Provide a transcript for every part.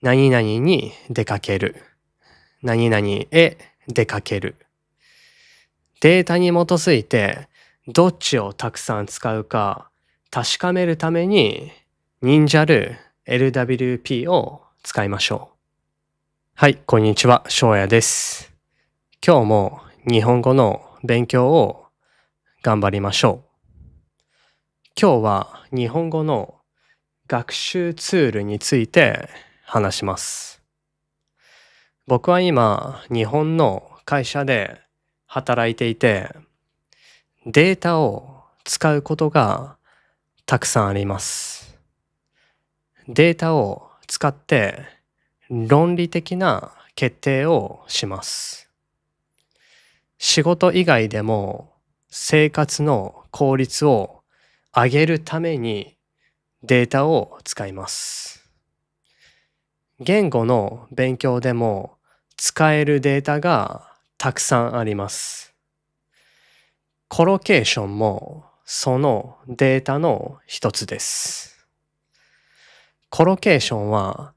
何々に出かける。何々へ出かける。データに基づいてどっちをたくさん使うか確かめるために忍者る LWP を使いましょう。はい、こんにちは、翔也です。今日も日本語の勉強を頑張りましょう。今日は日本語の学習ツールについて話します。僕は今、日本の会社で働いていて、データを使うことがたくさんあります。データを使って論理的な決定をします。仕事以外でも生活の効率を上げるためにデータを使います。言語の勉強でも使えるデータがたくさんあります。コロケーションもそのデータの一つです。コロケーションは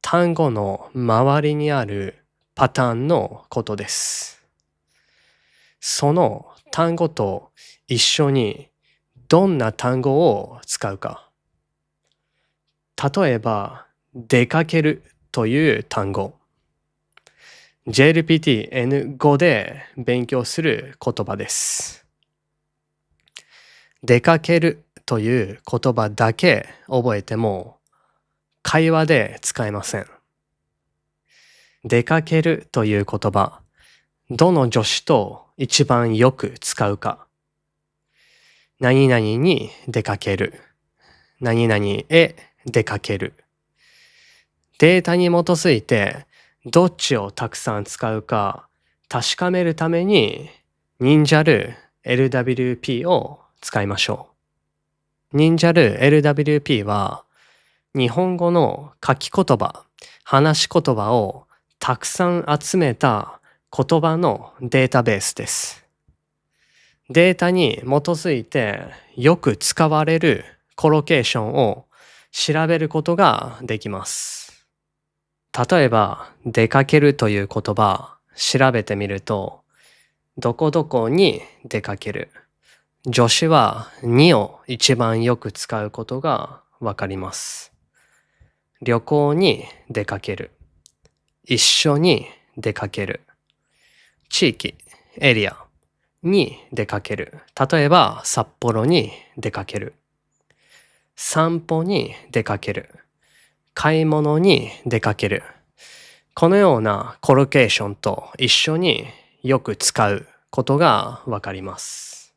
単語の周りにあるパターンのことです。その単語と一緒にどんな単語を使うか。例えば、出かけるという単語。JLPT N5 で勉強する言葉です。出かけるという言葉だけ覚えても会話で使えません。出かけるという言葉、どの助詞と一番よく使うか。何々に出かける。何々へ出かける。データに基づいてどっちをたくさん使うか確かめるために忍者る LWP を使いましょう。忍者る LWP は日本語の書き言葉、話し言葉をたくさん集めた言葉のデータベースです。データに基づいてよく使われるコロケーションを調べることができます。例えば、出かけるという言葉、調べてみると、どこどこに出かける。助詞はにを一番よく使うことがわかります。旅行に出かける。一緒に出かける。地域、エリアに出かける。例えば、札幌に出かける。散歩に出かける。買い物に出かける。このようなコロケーションと一緒によく使うことがわかります。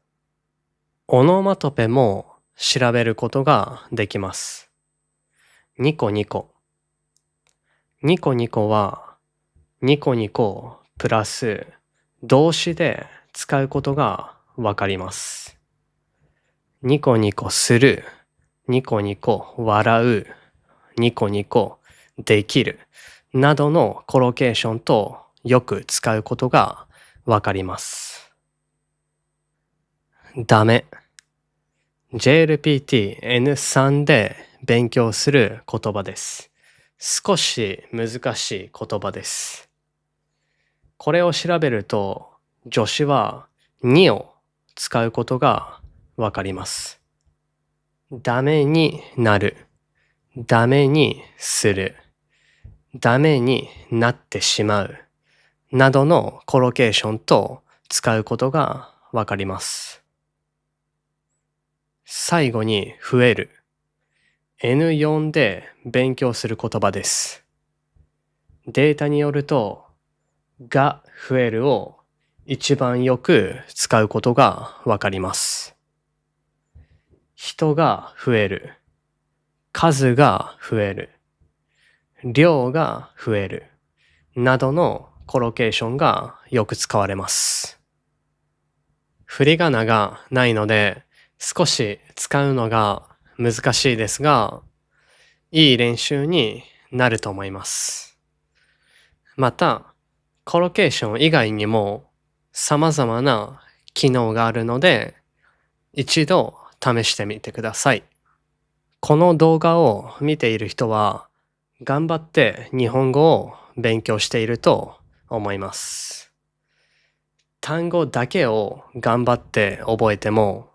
オノマトペも調べることができます。ニコニコ。ニコニコはニコニコプラス動詞で使うことがわかります。ニコニコする、ニコニコ笑う、ニコニコできるなどのコロケーションとよく使うことがわかります。ダメ。JLPT N3 で勉強する言葉です。少し難しい言葉です。これを調べると助詞はにを使うことがわかります。ダメになる。ダメにする。ダメになってしまう。などのコロケーションと使うことがわかります。最後に増える。N4 で勉強する言葉です。データによると、が増えるを一番よく使うことがわかります。人が増える。数が増える。量が増える。などのコロケーションがよく使われます。振り仮名がないので少し使うのが難しいですが、いい練習になると思います。また、コロケーション以外にも様々な機能があるので、一度試してみてください。この動画を見ている人は、頑張って日本語を勉強していると思います。単語だけを頑張って覚えても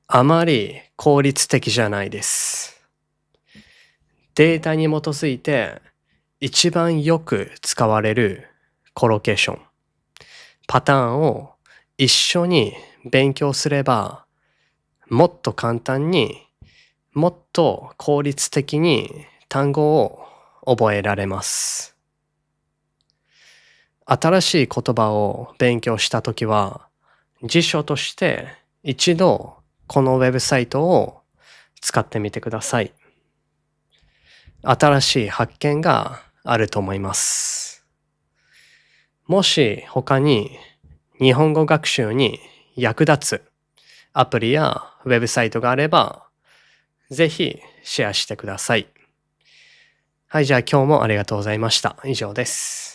あまり効率的じゃないです。データに基づいて一番よく使われるコロケーション、パターンを一緒に勉強すればもっと簡単にもっと効率的に単語を覚えられます。新しい言葉を勉強したときは、辞書として一度このウェブサイトを使ってみてください。新しい発見があると思います。もし他に日本語学習に役立つアプリやウェブサイトがあれば、ぜひシェアしてください。はい、じゃあ今日もありがとうございました。以上です。